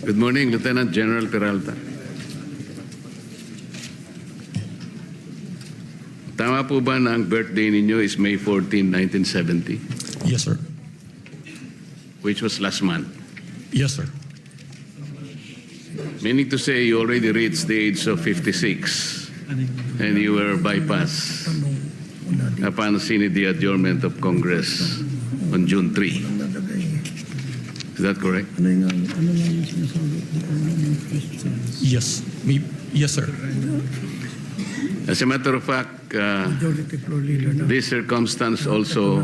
Good morning, Lieutenant General Peralta. Tama po ba na ang birthday ninyo is May 14, 1970? Yes, sir. Which was last month? Yes, sir. Meaning to say you already reached the age of 56 and you were bypassed upon seeing the adjournment of Congress on June 3. Is that correct? Yes. Yes, sir. As a matter of fact, this circumstance also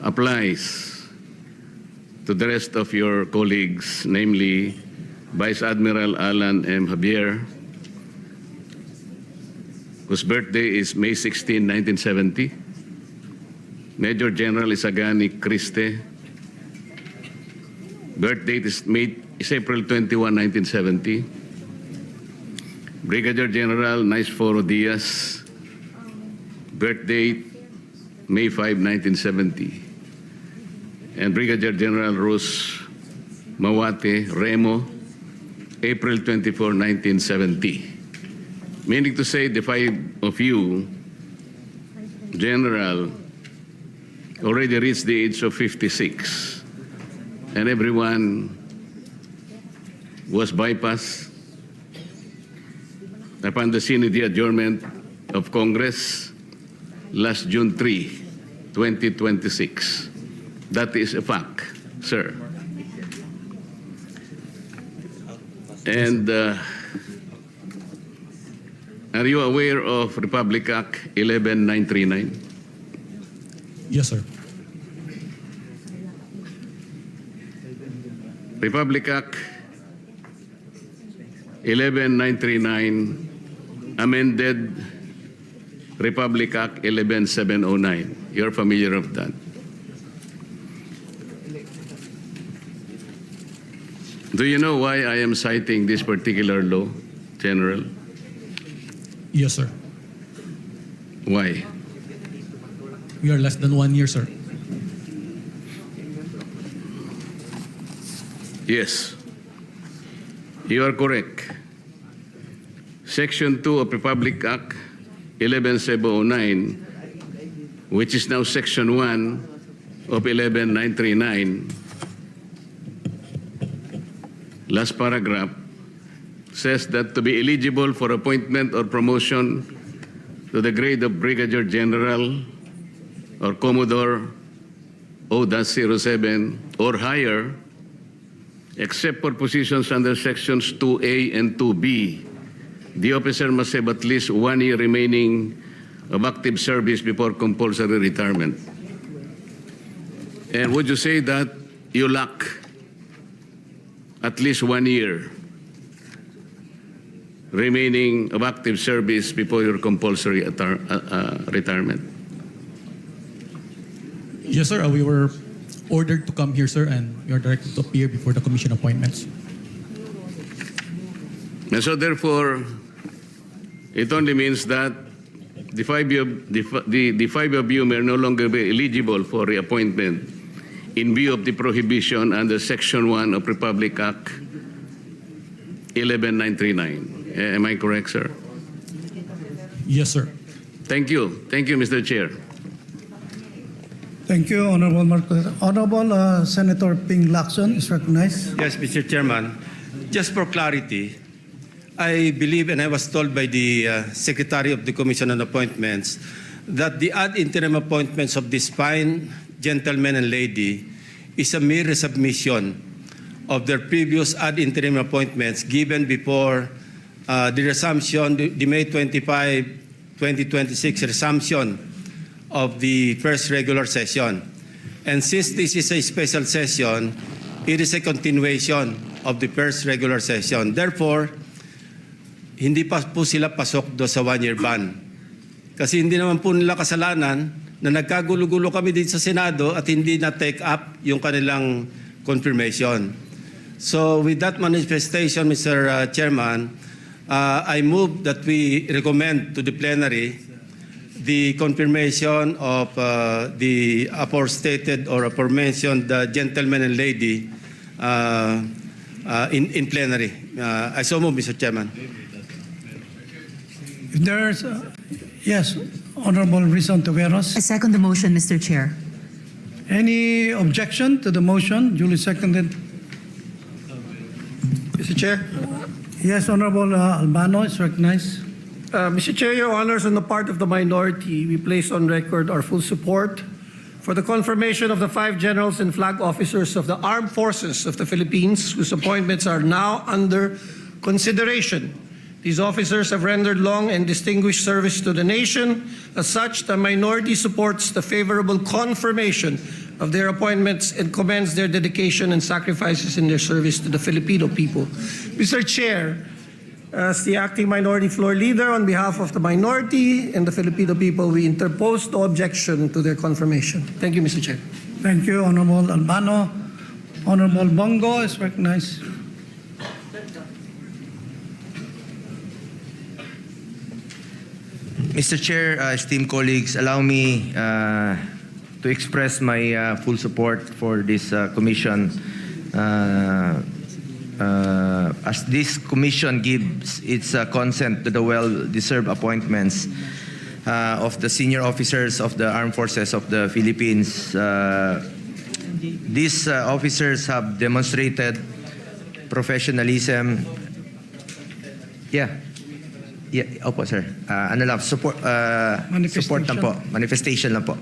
applies to the rest of your colleagues, namely Vice Admiral Alan M. Javier, whose birthday is May 16, 1970. Major General Isagani Criste, birth date is April 21, 1970. Brigadier General Naisforo Diaz, birth date May 5, 1970. And Brigadier General Rus Mawate Remo, April 24, 1970. Meaning to say the five of you, General, already reached the age of 56. And everyone was bypassed upon the scene of the adjournment of Congress last June 3, 2026. That is a fact, sir. And are you aware of Republic Act 11939? Yes, sir. Republic Act 11939 amended Republic Act 11709. You're familiar with that. Do you know why I am citing this particular law, General? Yes, sir. Why? We are less than 1 year, sir. Yes, you are correct. Section 2 of Republic Act 11709, which is now Section 1 of 11939, last paragraph, says that to be eligible for appointment or promotion to the grade of Brigadier General or Commodore O-07 or higher, except for positions under Sections 2A and 2B, the officer must have at least 1 year remaining of active service before compulsory retirement. And would you say that you lack at least 1 year remaining of active service before your compulsory retirement? Yes, sir. We were ordered to come here, sir, and we are directed to appear before the commission appointments. And so therefore, it only means that the five of you may no longer be eligible for reappointment in view of the prohibition under Section 1 of Republic Act 11939. Am I correct, sir? Yes, sir. Thank you. Thank you, Mr. Chair. Thank you, Honorable Marcoleta. Honorable Senator Ping Lacson is recognized. Yes, Mr. Chairman. Just for clarity, I believe, and I was told by the Secretary of the Commission on Appointments, that the ad interim appointments of this fine gentleman and lady is a mere resubmission of their previous ad interim appointments given before the resumption, the May 25, 2026 resumption of the first regular session. And since this is a special session, it is a continuation of the first regular session. Therefore, hindi pa po sila pasok do sa 1-year ban. Kasi hindi naman po nila kasalanan na nagkagulo-gulo kami dito sa Senado at hindi na take up yung kanilang confirmation. So with that manifestation, Mr. Chairman, I move that we recommend to the plenary the confirmation of the aforestated or aforementioned gentleman and lady in plenary. I so move, Mr. Chairman. If there's, yes, Honorable Rizon Taveros. I second the motion, Mr. Chair. Any objection to the motion duly seconded? Mr. Chair, Yes, Honorable Albano is recognized. Mr. Chair, Your Honors, on the part of the minority, we place on record our full support for the confirmation of the 5 generals and flag officers of the Armed Forces of the Philippines, whose appointments are now under consideration. These officers have rendered long and distinguished service to the nation. As such, the minority supports the favorable confirmation of their appointments and commends their dedication and sacrifices in their service to the Filipino people. Mr. Chair, as the acting minority floor leader, on behalf of the minority and the Filipino people, we interpose no objection to their confirmation. Thank you, Mr. Chair. Thank you, Honorable Albano. Honorable Bongo is recognized. Mr. Chair, esteemed colleagues, allow me to express my full support for this commission. As this commission gives its consent to the well-deserved appointments of the senior officers of the Armed Forces of the Philippines. These officers have demonstrated professionalism. Opo, sir. Support lang po. Manifestation lang po.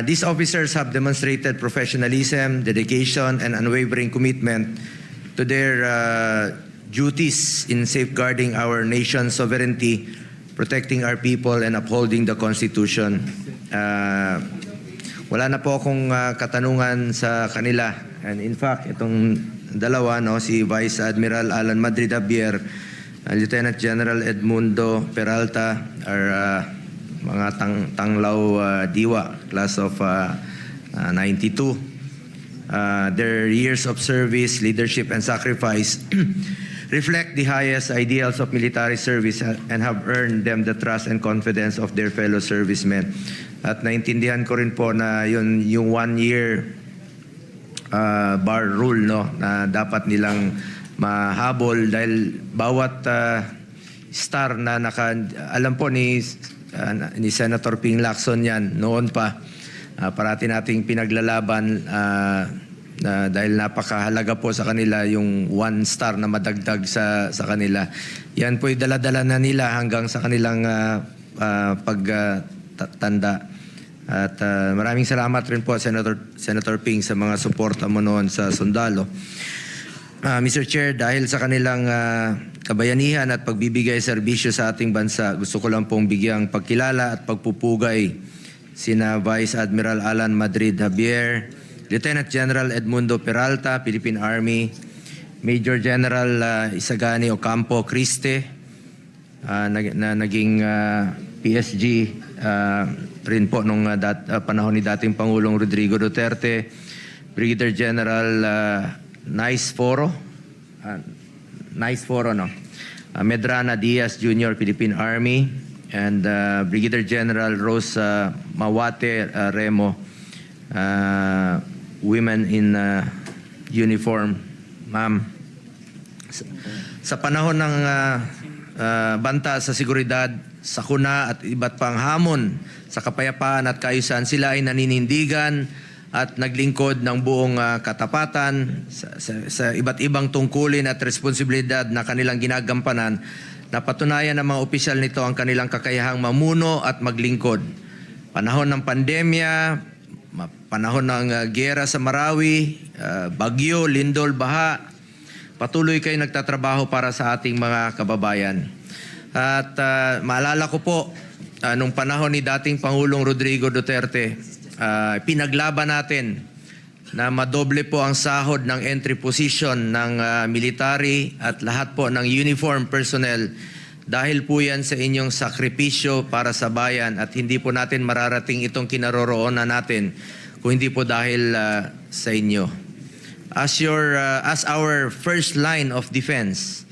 These officers have demonstrated professionalism, dedication, and unwavering commitment to their duties in safeguarding our nation's sovereignty, protecting our people, and upholding the Constitution. Wala na po akong katanungan sa kanila. And in fact, itong dalawa, no, si Vice Admiral Alan Madrid Javier, Lieutenant General Edmundo Peralta, are mga tanglaw diwa, class of 92. Their years of service, leadership, and sacrifice reflect the highest ideals of military service and have earned them the trust and confidence of their fellow servicemen. At naintindihan ko rin po na yung 1 year bar rule, no, na dapat nilang mahabol dahil bawat star na alam po ni Senator Ping Lacson yan noon pa, parati nating pinaglalaban dahil napakahalaga po sa kanila yung 1 star na madagdag sa kanila. Yan po dala-dala na nila hanggang sa kanilang pagtanda. At maraming salamat rin po Senator Ping sa mga suporta mo noon sa sundalo. Mr. Chair, dahil sa kanilang kabayanihan at pagbibigay serbisyo sa ating bansa, gusto ko lang pong bigyang pagkilala at pagpupugay sina Vice Admiral Alan Madrid Javier, Lieutenant General Edmundo Peralta, Philippine Army, Major General Isagani Ocampo Criste, na naging PSG rin po nung panahon ni dating Pangulong Rodrigo Duterte, Brigadier General Nice Foro, no? Medrana Diaz Jr., Philippine Army, and Brigadier General Rosa Mawate Remo, women in uniform. Ma'am, sa panahon ng banta sa seguridad, sakuna at iba't pang hamon sa kapayapaan at kaayusan, sila ay naninindigan at naglingkod ng buong katapatan sa iba't ibang tungkulin at responsibilidad na kanilang ginagampanan. Napatunayan ng mga opisyal nito ang kanilang kakayahang mamuno at maglingkod. Panahon ng pandemya, panahon ng giyera sa Marawi, bagyo, lindol, baha, patuloy kayo nagtatrabaho para sa ating mga kababayan. At maalala ko po, nung panahon ni dating Pangulong Rodrigo Duterte, pinaglaban natin na madoble po ang sahod ng entry position ng military at lahat po ng uniform personnel. Dahil po yan sa inyong sakripisyo para sa bayan at hindi po natin mararating itong kinaroroonan natin kung hindi po dahil sa inyo. As our first line of defense,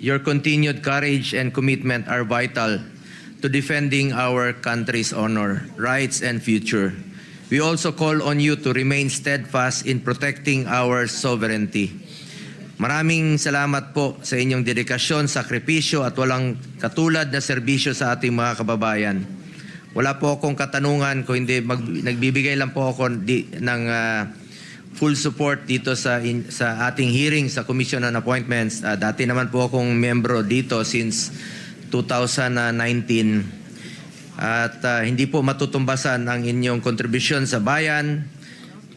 your continued courage and commitment are vital to defending our country's honor, rights, and future. We also call on you to remain steadfast in protecting our sovereignty. Maraming salamat po sa inyong dedikasyon, sakripisyo at walang katulad na serbisyo sa ating mga kababayan. Wala po akong katanungan kung hindi nagbibigay lang po ako ng full support dito sa ating hearing sa Commission on Appointments. Dati naman po akong membro dito since 2019. At hindi po matutumbasan ang inyong kontribusyon sa bayan.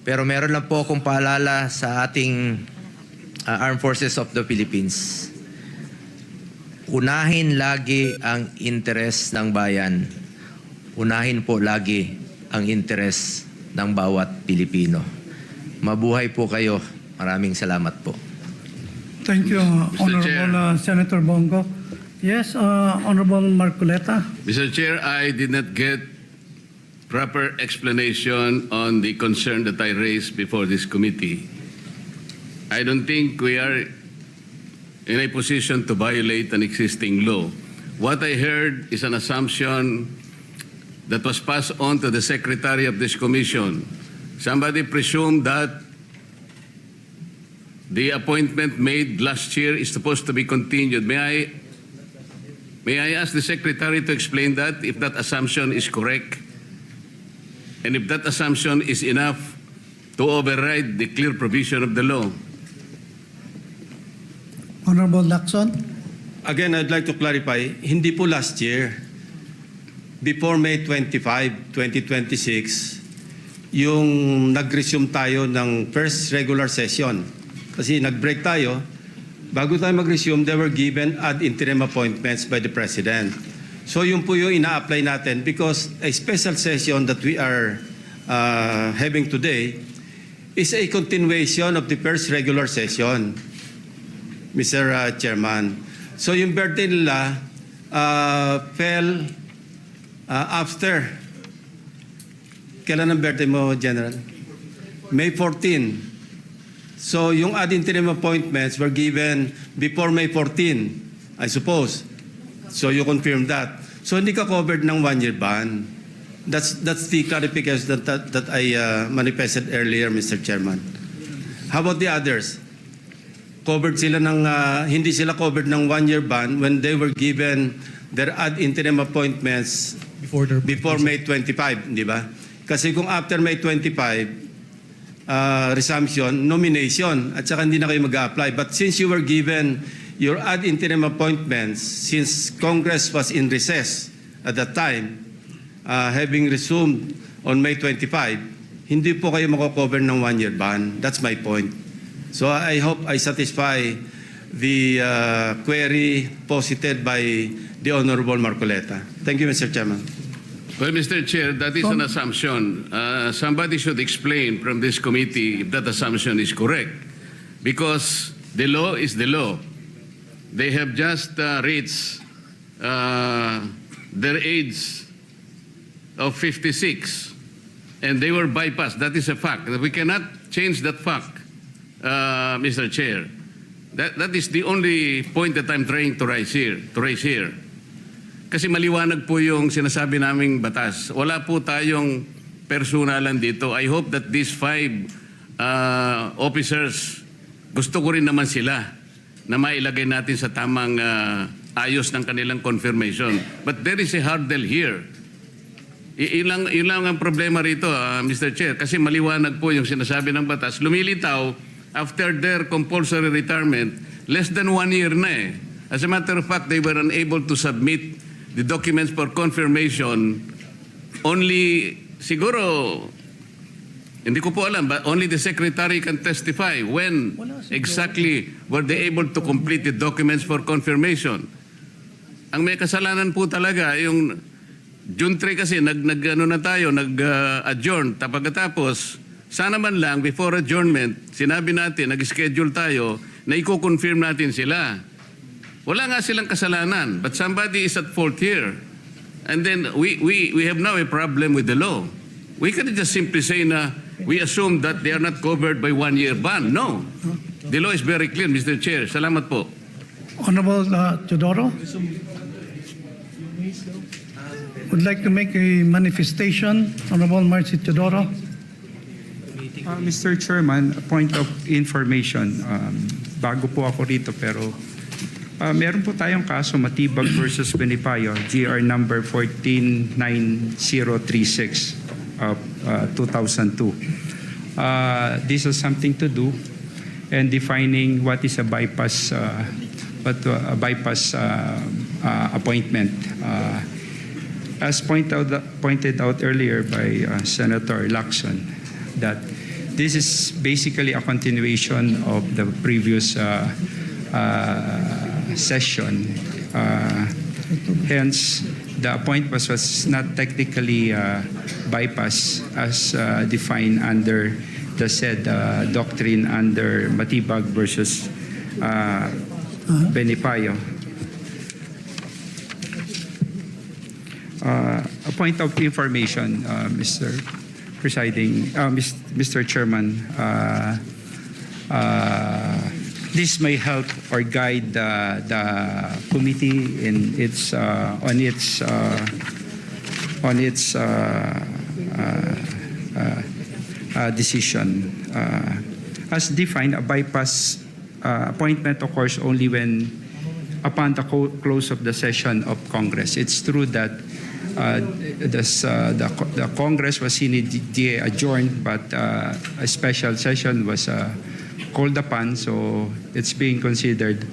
Pero meron lang po akong paalala sa ating Armed Forces of the Philippines. Unahin lagi ang interes ng bayan. Unahin po lagi ang interes ng bawat Pilipino. Mabuhay po kayo. Maraming salamat po. Thank you, Honorable Senator Bongo. Yes, Honorable Marcoleta. Mr. Chair, I did not get proper explanation on the concern that I raised before this committee. I don't think we are in a position to violate an existing law. What I heard is an assumption that was passed on to the Secretary of this Commission. Somebody presumed that the appointment made last year is supposed to be continued. May I ask the Secretary to explain that, if that assumption is correct? And if that assumption is enough to override the clear provision of the law? Honorable Lacson. Again, I'd like to clarify, hindi po last year. Before May 25, 2026, yung nag-resume tayo ng first regular session. Kasi nag-break tayo. Bago tayo mag-resume, they were given ad interim appointments by the President. So yun po yung ina-apply natin because a special session that we are having today is a continuation of the first regular session, Mr. Chairman. So yung birthday nila fell after. Kailan ang birthday mo, General? May 14. So yung ad interim appointments were given before May 14, I suppose. So you confirm that. So hindi ka covered ng 1-year ban. That's the clarification that I manifested earlier, Mr. Chairman. How about the others? Covered sila ng hindi sila covered ng 1-year ban when they were given their ad interim appointments before May 25, di ba? Kasi kung after May 25 resumption, nomination, at saka hindi na kayo mag-apply. But since you were given your ad interim appointments, since Congress was in recess at that time, having resumed on May 25, hindi po kayo mako-cover ng 1-year ban. That's my point. So I hope I satisfy the query posited by the Honorable Marcoleta. Thank you, Mr. Chairman. Well, Mr. Chair, that is an assumption. Somebody should explain from this committee if that assumption is correct. Because the law is the law. They have just reached their age of 56. And they were bypassed. That is a fact. We cannot change that fact, Mr. Chair. That is the only point that I'm trying to raise here. Kasi maliwanag po yung sinasabi naming batas. Wala po tayong personalan dito. I hope that these 5 officers, gusto ko rin naman sila na mailagay natin sa tamang ayos ng kanilang confirmation. But there is a hurdle here. Ilang ang problema rito, Mr. Chair, kasi maliwanag po yung sinasabi ng batas. Lumilitaw, after their compulsory retirement, less than 1 year na eh. As a matter of fact, they were unable to submit the documents for confirmation only, siguro, hindi ko po alam, but only the Secretary can testify when exactly were they able to complete the documents for confirmation. Ang may kasalanan po talaga, yung June 3 kasi, nag-adjourn, pagkatapos, sana man lang, before adjournment, sinabi natin, nag-schedule tayo, na i-confirm natin sila. Wala nga silang kasalanan, but somebody is at fault here. And then we have now a problem with the law. We can't just simply say na we assume that they are not covered by 1-year ban. No. The law is very clear, Mr. Chair. Salamat po. Honorable Teodoro would like to make a manifestation. Honorable Marcy Teodoro. Mr. Chairman, a point of information. Bago po ako rito pero meron po tayong kaso Matibag versus Benipayo, GR number 149036 of 2002. This has something to do and defining what is a bypass appointment. As pointed out earlier by Senator Lacson, that this is basically a continuation of the previous session. Hence, the appointment was not technically bypass as defined under the said doctrine under Matibag versus Benipayo. A point of information, Mr. Presiding, Mr. Chairman, this may help or guide the committee in its decision. As defined, a bypass appointment occurs only when upon the close of the session of Congress. It's true that the Congress was immediately adjourned, but a special session was called upon, so it's being considered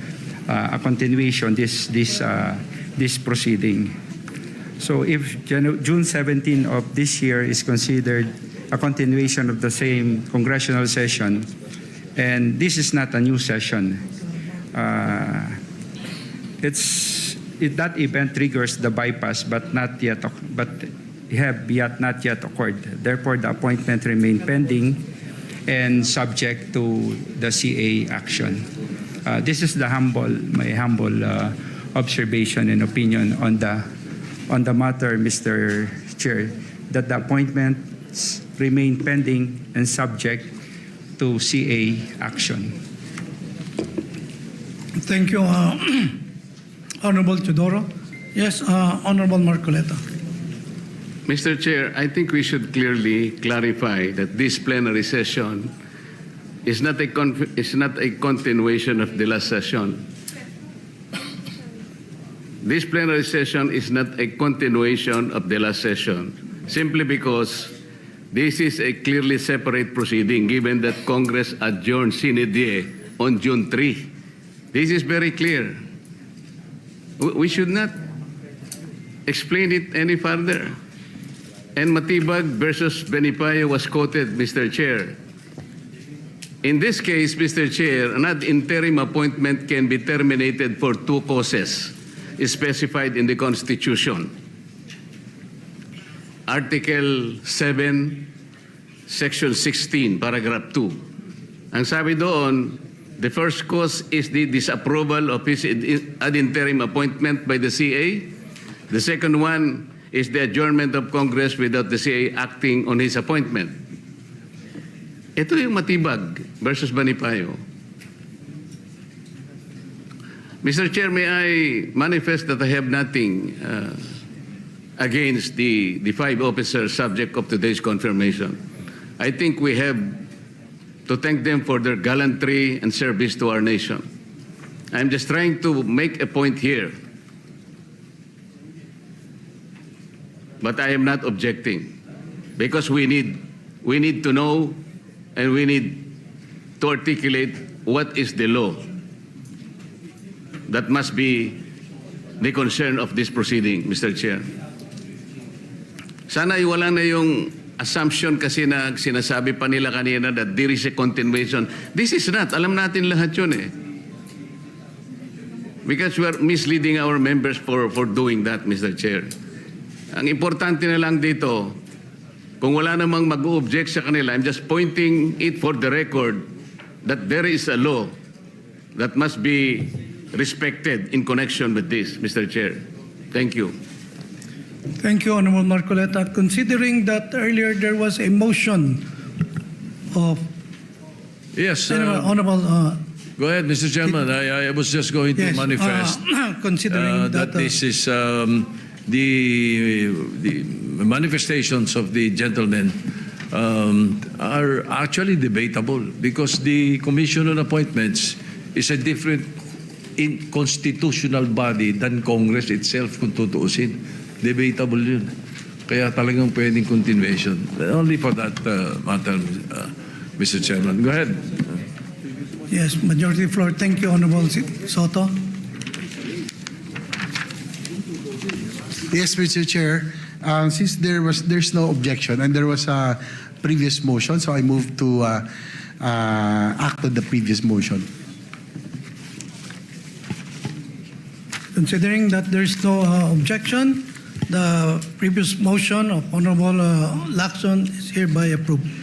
a continuation this proceeding. So if June 17 of this year is considered a continuation of the same congressional session, and this is not a new session, that event triggers the bypass, but not yet occurred. Therefore, the appointment remained pending and subject to the CA action. This is my humble observation and opinion on the matter, Mr. Chair, that the appointments remain pending and subject to CA action. Thank you, Honorable Teodoro. Yes, Honorable Marcoleta. Mr. Chair, I think we should clearly clarify that this plenary session is not a continuation of the last session. This plenary session is not a continuation of the last session, simply because this is a clearly separate proceeding, given that Congress adjourned sine die on June 3. This is very clear. We should not explain it any further. And Matibag versus Benipayo was quoted, Mr. Chair. In this case, Mr. Chair, an ad interim appointment can be terminated for two causes specified in the Constitution. Article 7, Section 16, Paragraph 2. Ang sabi doon, the first cause is the disapproval of his ad interim appointment by the CA. The second one is the adjournment of Congress without the CA acting on his appointment. Ito yung Matibag versus Benipayo. Mr. Chair, may I manifest that I have nothing against the five officers subject of today's confirmation. I think we have to thank them for their gallantry and service to our nation. I'm just trying to make a point here. But I am not objecting, because we need to know and we need to articulate what is the law that must be the concern of this proceeding, Mr. Chair. Sana wala na yung assumption kasi na sinasabi pa nila kanina that there is a continuation. This is not. Alam natin lahat yun eh. Because we are misleading our members for doing that, Mr. Chair. Ang importante na lang dito, kung wala namang mag-object sa kanila, I'm just pointing it for the record that there is a law that must be respected in connection with this, Mr. Chair. Thank you. Thank you, Honorable Marcoleta. Considering that earlier there was a motion of Yes. Honorable. Go ahead, Mr. Chairman. I was just going to Yes, manifest considering that this is the manifestations of the gentlemen are actually debatable because the Commission on Appointments is a different constitutional body than Congress itself kung tutuusin. Debatable yun. Kaya talagang pwedeng continuation. Only for that matter, Mr. Chairman. Go ahead. Yes, majority floor. Thank you, Honorable Soto. Yes, Mr. Chair. Since there's no objection and there was a previous motion, so I move to act on the previous motion. Considering that there's no objection, the previous motion of Honorable Lacson is hereby approved.